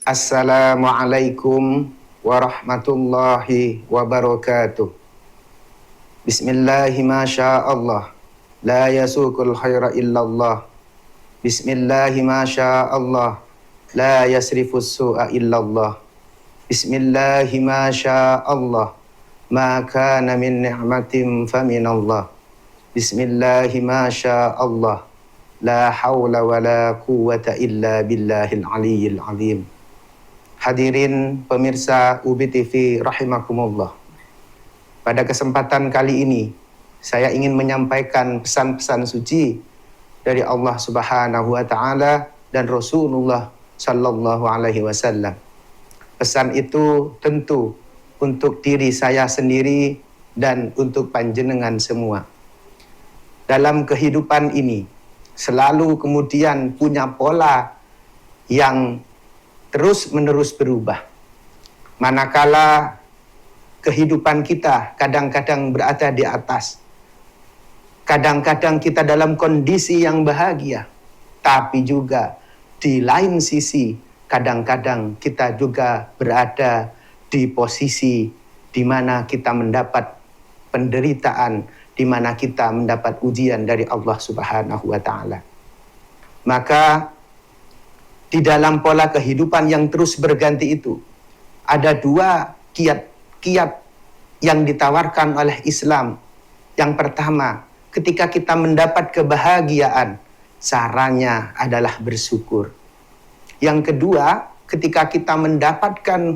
Assalamualaikum warahmatullahi wabarakatuh. Bismillahi masyaallah, la yasukul khaira illallah. Bismillahi masyaallah, la yasrifus su'a illallah. Bismillahi masyaallah, ma kana min ni'matin faminallah. Bismillahi masyaallah, la hawla wa la quwwata illa billahil aliyyil azim. Hadirin pemirsa UBI TV rahimakumullah. Pada kesempatan kali ini saya ingin menyampaikan pesan-pesan suci dari Allah Subhanahu wa taala dan Rasulullah sallallahu alaihi wasallam. Pesan itu tentu untuk diri saya sendiri dan untuk panjenengan semua. Dalam kehidupan ini selalu kemudian punya pola yang terus-menerus berubah. Manakala kehidupan kita kadang-kadang berada di atas, kadang-kadang kita dalam kondisi yang bahagia, tapi juga di lain sisi kadang-kadang kita juga berada di posisi di mana kita mendapat penderitaan, di mana kita mendapat ujian dari Allah Subhanahu wa taala. Maka di dalam pola kehidupan yang terus berganti itu, ada dua kiat-kiat yang ditawarkan oleh Islam. Yang pertama, ketika kita mendapat kebahagiaan, caranya adalah bersyukur. Yang kedua, ketika kita mendapatkan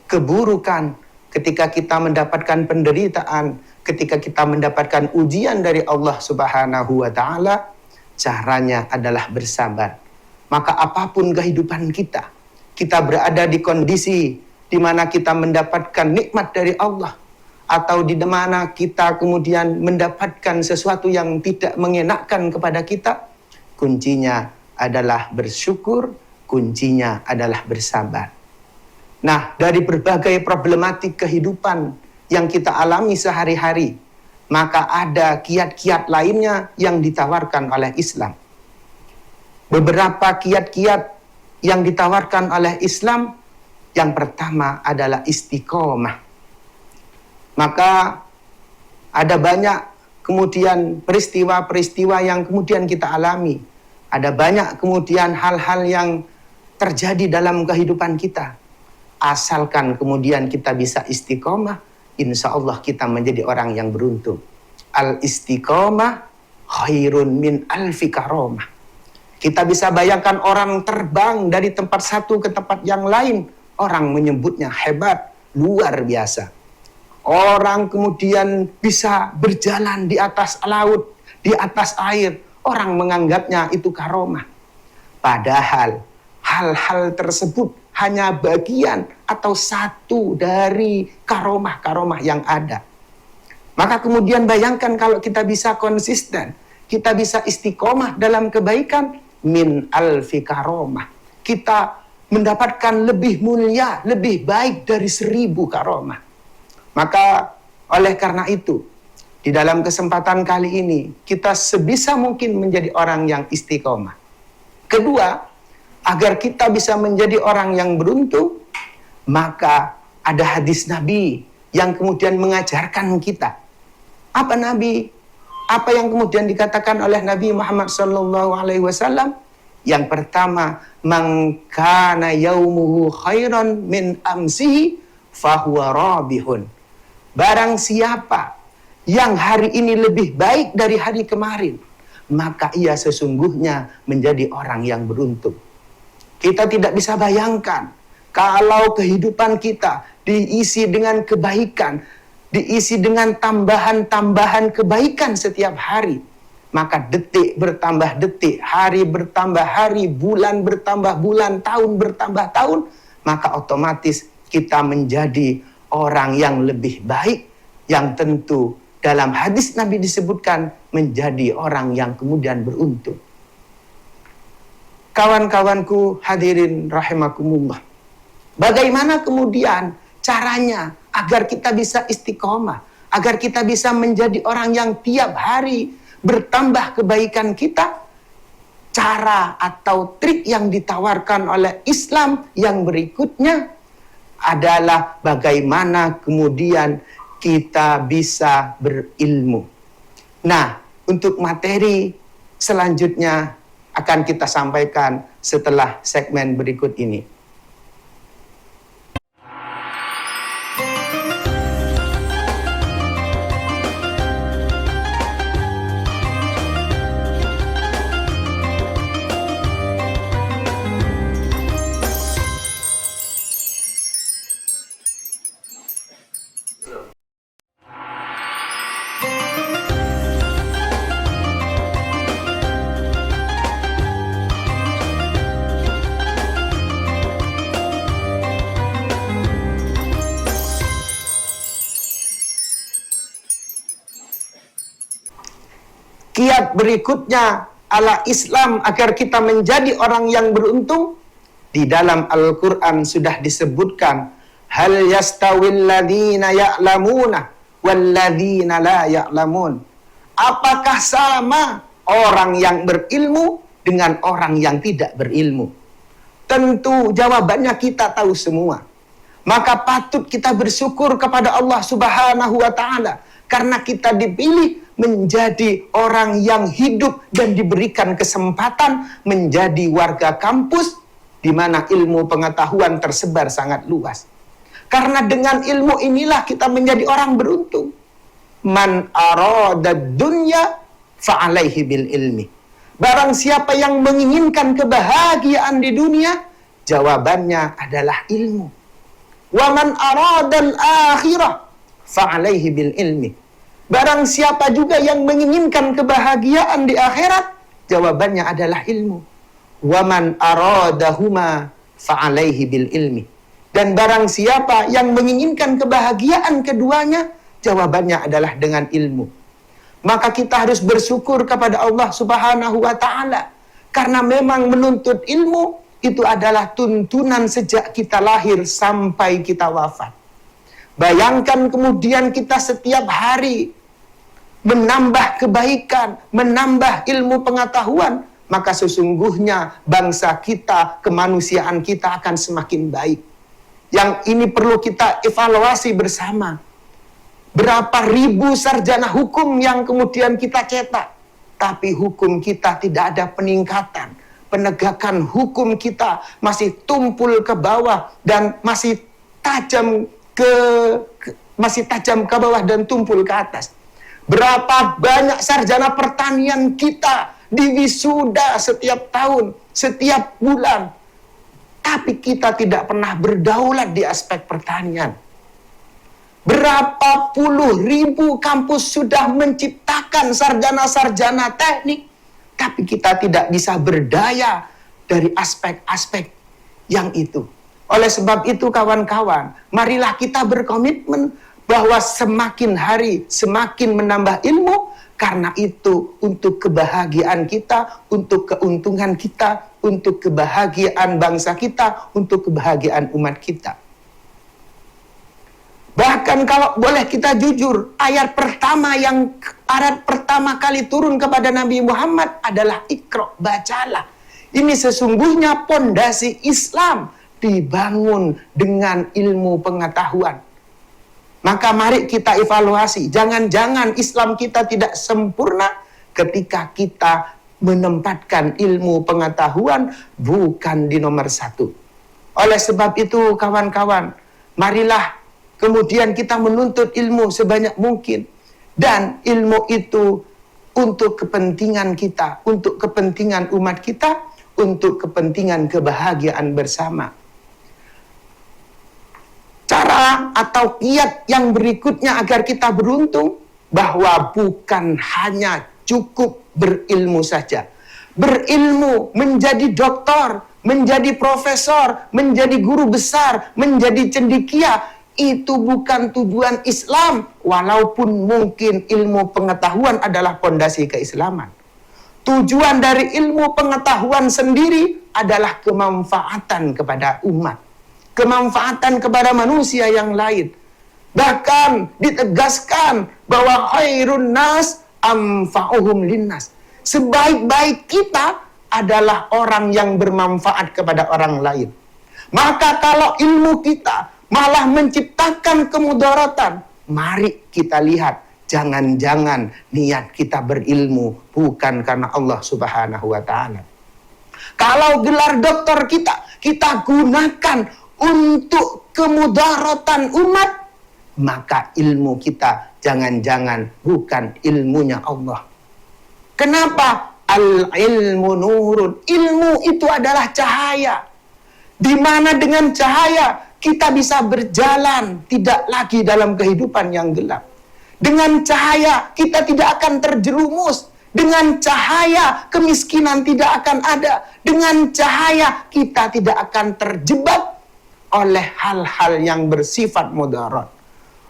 keburukan, ketika kita mendapatkan penderitaan, ketika kita mendapatkan ujian dari Allah Subhanahu wa taala, caranya adalah bersabar. Maka apapun kehidupan kita, kita berada di kondisi di mana kita mendapatkan nikmat dari Allah, atau di mana kita kemudian mendapatkan sesuatu yang tidak mengenakkan kepada kita, kuncinya adalah bersyukur, kuncinya adalah bersabar. Nah, dari berbagai problematik kehidupan yang kita alami sehari-hari, maka ada kiat-kiat lainnya yang ditawarkan oleh Islam. Beberapa kiat-kiat yang ditawarkan oleh Islam, yang pertama adalah istiqomah. Maka ada banyak kemudian peristiwa-peristiwa yang kemudian kita alami. Ada banyak kemudian hal-hal yang terjadi dalam kehidupan kita. Asalkan kemudian kita bisa istiqomah, insya Allah kita menjadi orang yang beruntung. Al-istiqomah khairun min alfi karomah. Kita bisa bayangkan orang terbang dari tempat satu ke tempat yang lain. Orang menyebutnya hebat, luar biasa. Orang kemudian bisa berjalan di atas laut, di atas air. Orang menganggapnya itu karomah. Padahal hal-hal tersebut hanya bagian atau satu dari karomah-karomah yang ada. Maka kemudian bayangkan kalau kita bisa konsisten, kita bisa istiqomah dalam kebaikan, min alfi karomah. Kita mendapatkan lebih mulia, lebih baik dari 1000 karomah. Maka oleh karena itu, di dalam kesempatan kali ini, kita sebisa mungkin menjadi orang yang istiqomah. Kedua, agar kita bisa menjadi orang yang beruntung, maka ada hadis Nabi yang kemudian mengajarkan kita. Apa Nabi? Apa yang kemudian dikatakan oleh Nabi Muhammad SAW? Yang pertama, man kana yaumuhu khairan min amsihi fahuwa rabihun. Barang siapa yang hari ini lebih baik dari hari kemarin, maka ia sesungguhnya menjadi orang yang beruntung. Kita tidak bisa bayangkan kalau kehidupan kita diisi dengan kebaikan, diisi dengan tambahan-tambahan kebaikan setiap hari. Maka detik bertambah detik, hari bertambah hari, bulan bertambah bulan, tahun bertambah tahun. Maka otomatis kita menjadi orang yang lebih baik, yang tentu dalam hadis Nabi disebutkan menjadi orang yang kemudian beruntung. Kawan-kawanku hadirin rahimakumullah. Bagaimana kemudian caranya agar kita bisa istiqomah, agar kita bisa menjadi orang yang tiap hari bertambah kebaikan kita? cara atau trik yang ditawarkan oleh Islam yang berikutnya adalah bagaimana kemudian kita bisa berilmu. Nah, untuk materi selanjutnya akan kita sampaikan setelah segmen berikut ini. Kiat berikutnya ala Islam agar kita menjadi orang yang beruntung, di dalam Al-Quran sudah disebutkan, hal yastawil ladhina ya'lamuna wal ladhina la ya'lamun. Apakah sama orang yang berilmu dengan orang yang tidak berilmu? Tentu jawabannya kita tahu semua. Maka patut kita bersyukur kepada Allah Subhanahu wa Ta'ala karena kita dipilih menjadi orang yang hidup dan diberikan kesempatan menjadi warga kampus di mana ilmu pengetahuan tersebar sangat luas. Karena dengan ilmu inilah kita menjadi orang beruntung. Man arada dunya fa'alaihi bil ilmi. Barang siapa yang menginginkan kebahagiaan di dunia, jawabannya adalah ilmu. Wa man arada al-akhirah fa'alaihi bil ilmi. Barang siapa juga yang menginginkan kebahagiaan di akhirat, jawabannya adalah ilmu. Waman aradahuma fa'alaihi bil ilmi. Dan barang siapa yang menginginkan kebahagiaan keduanya, jawabannya adalah dengan ilmu. Maka kita harus bersyukur kepada Allah Subhanahu wa Ta'ala. Karena memang menuntut ilmu itu adalah tuntunan sejak kita lahir sampai kita wafat. Bayangkan kemudian kita setiap hari menambah kebaikan, menambah ilmu pengetahuan, maka sesungguhnya bangsa kita, kemanusiaan kita akan semakin baik. Yang ini perlu kita evaluasi bersama. Berapa ribu sarjana hukum yang kemudian kita cetak, tapi hukum kita tidak ada peningkatan. Penegakan hukum kita masih tumpul ke bawah dan masih tajam ke bawah dan tumpul ke atas. Berapa banyak sarjana pertanian kita diwisuda setiap tahun, setiap bulan, tapi kita tidak pernah berdaulat di aspek pertanian. Berapa puluh ribu kampus sudah menciptakan sarjana-sarjana teknik, tapi kita tidak bisa berdaya dari aspek-aspek yang itu. Oleh sebab itu kawan-kawan, marilah kita berkomitmen bahwa semakin hari semakin menambah ilmu, karena itu untuk kebahagiaan kita, untuk keuntungan kita, untuk kebahagiaan bangsa kita, untuk kebahagiaan umat kita. Bahkan kalau boleh kita jujur, ayat pertama kali turun kepada Nabi Muhammad adalah Iqra, bacalah. Ini sesungguhnya pondasi Islam dibangun dengan ilmu pengetahuan. Maka mari kita evaluasi, jangan-jangan Islam kita tidak sempurna ketika kita menempatkan ilmu pengetahuan bukan di nomor satu. Oleh sebab itu kawan-kawan, marilah kemudian kita menuntut ilmu sebanyak mungkin. Dan ilmu itu untuk kepentingan kita, untuk kepentingan umat kita, untuk kepentingan kebahagiaan bersama. Cara atau kiat yang berikutnya agar kita beruntung, bahwa bukan hanya cukup berilmu saja. Berilmu, menjadi doktor, menjadi profesor, menjadi guru besar, menjadi cendekia, itu bukan tujuan Islam, walaupun mungkin ilmu pengetahuan adalah pondasi keislaman. Tujuan dari ilmu pengetahuan sendiri adalah kemanfaatan kepada umat, kemanfaatan kepada manusia yang lain. Bahkan ditegaskan bahwa khairun nas amfa'uhum linnas. Sebaik-baik kita adalah orang yang bermanfaat kepada orang lain. Maka kalau ilmu kita malah menciptakan kemudaratan, mari kita lihat, jangan-jangan niat kita berilmu bukan karena Allah Subhanahu wa Ta'ala. Kalau gelar doktor kita gunakan untuk kemudaratan umat, maka ilmu kita jangan-jangan bukan ilmunya Allah. Kenapa? Al-ilmu nurun. Ilmu itu adalah cahaya. Di mana dengan cahaya kita bisa berjalan, tidak lagi dalam kehidupan yang gelap. Dengan cahaya kita tidak akan terjerumus. Dengan cahaya kemiskinan tidak akan ada. Dengan cahaya kita tidak akan terjebak oleh hal-hal yang bersifat mudarat.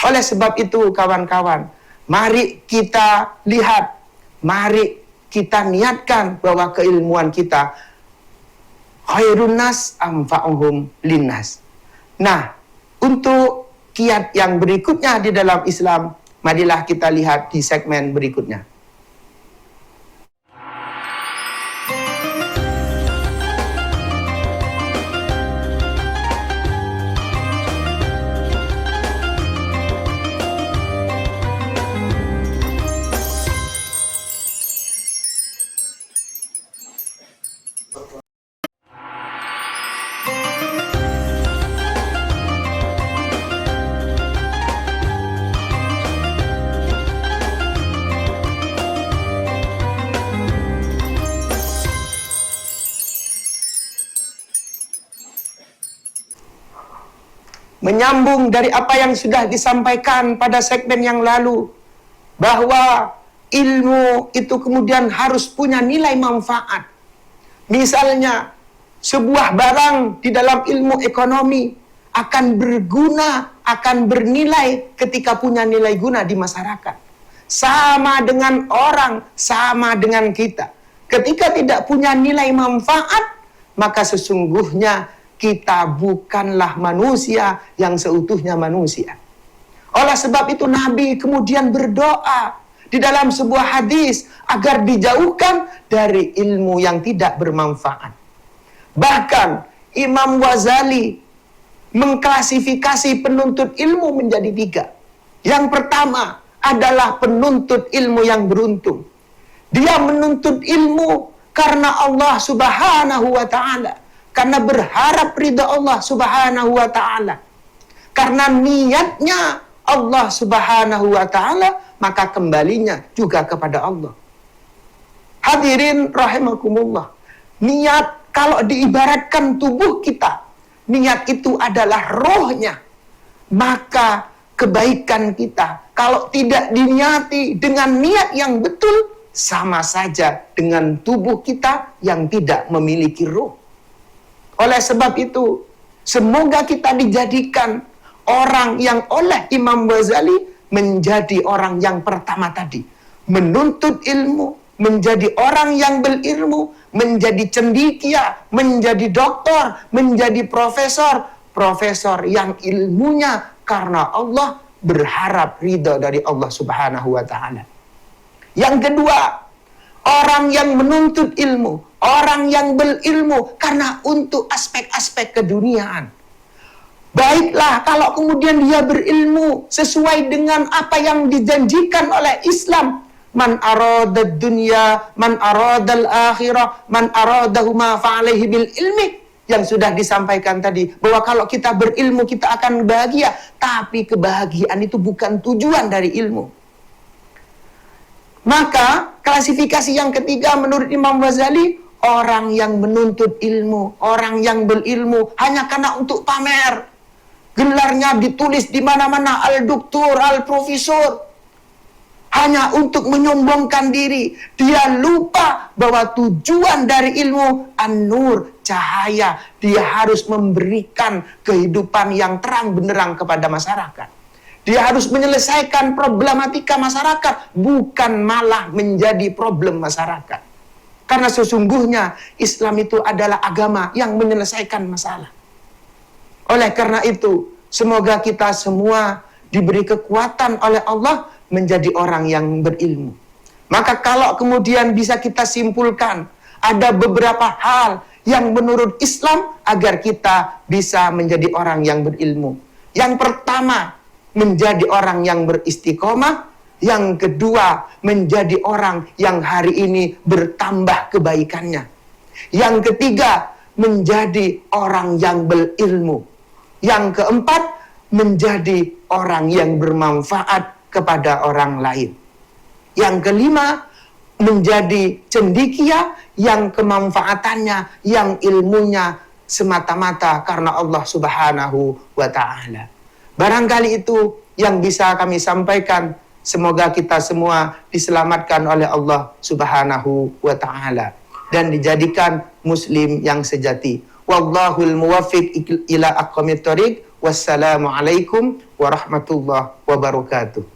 Oleh sebab itu kawan-kawan, mari kita lihat, mari kita niatkan bahwa keilmuan kita khairun nas anfa'uhum linnas. Nah, untuk kiat yang berikutnya di dalam Islam, marilah kita lihat di segmen berikutnya. Menyambung dari apa yang sudah disampaikan pada segmen yang lalu, bahwa ilmu itu kemudian harus punya nilai manfaat. Misalnya, sebuah barang di dalam ilmu ekonomi akan berguna, akan bernilai ketika punya nilai guna di masyarakat. Sama dengan orang, sama dengan kita. Ketika tidak punya nilai manfaat, maka sesungguhnya kita bukanlah manusia yang seutuhnya manusia. Oleh sebab itu Nabi kemudian berdoa di dalam sebuah hadis agar dijauhkan dari ilmu yang tidak bermanfaat. Bahkan Imam Ghazali mengklasifikasi penuntut ilmu menjadi 3. Yang pertama adalah penuntut ilmu yang beruntung. Dia menuntut ilmu karena Allah Subhanahu wa Ta'ala. Karena berharap ridha Allah Subhanahu wa Ta'ala. Karena niatnya Allah Subhanahu wa Ta'ala, maka kembalinya juga kepada Allah. Hadirin rahimakumullah. Niat kalau diibaratkan tubuh kita, niat itu adalah rohnya. Maka kebaikan kita kalau tidak diniati dengan niat yang betul, sama saja dengan tubuh kita yang tidak memiliki roh. Oleh sebab itu, semoga kita dijadikan orang yang oleh Imam Ghazali menjadi orang yang pertama tadi. Menuntut ilmu, menjadi orang yang berilmu, menjadi cendekia, menjadi doktor, menjadi profesor. Profesor yang ilmunya karena Allah, berharap ridha dari Allah Subhanahu wa Ta'ala. Yang kedua, orang yang menuntut ilmu, orang yang berilmu karena untuk aspek-aspek keduniaan. Baiklah kalau kemudian dia berilmu sesuai dengan apa yang dijanjikan oleh Islam. Man aradad dunya, man aradal akhirah, man aradahuma fa'alaihi bil ilmi. Yang sudah disampaikan tadi, bahwa kalau kita berilmu kita akan bahagia. Tapi kebahagiaan itu bukan tujuan dari ilmu. Maka klasifikasi yang ketiga menurut Imam Ghazali, orang yang menuntut ilmu, orang yang berilmu hanya karena untuk pamer. Gelarnya ditulis di mana-mana, al-doktor, al-profesor. Hanya untuk menyombongkan diri. Dia lupa bahwa tujuan dari ilmu an-nur, cahaya. Dia harus memberikan kehidupan yang terang benderang kepada masyarakat. Dia harus menyelesaikan problematika masyarakat, bukan malah menjadi problem masyarakat. Karena sesungguhnya Islam itu adalah agama yang menyelesaikan masalah. Oleh karena itu, semoga kita semua diberi kekuatan oleh Allah menjadi orang yang berilmu. Maka kalau kemudian bisa kita simpulkan, ada beberapa hal yang menurut Islam agar kita bisa menjadi orang yang berilmu. Yang pertama, menjadi orang yang beristiqomah. Yang kedua, menjadi orang yang hari ini bertambah kebaikannya. Yang ketiga, menjadi orang yang berilmu. Yang keempat, menjadi orang yang bermanfaat kepada orang lain. Yang kelima, menjadi cendekia yang kemanfaatannya, yang ilmunya semata-mata karena Allah Subhanahu wa Ta'ala. Barangkali itu yang bisa kami sampaikan. Semoga kita semua diselamatkan oleh Allah Subhanahu wa Ta'ala dan dijadikan muslim yang sejati. Wallahul muwaffiq ila aqwamit thoriq. Wassalamualaikum warahmatullahi wabarakatuh.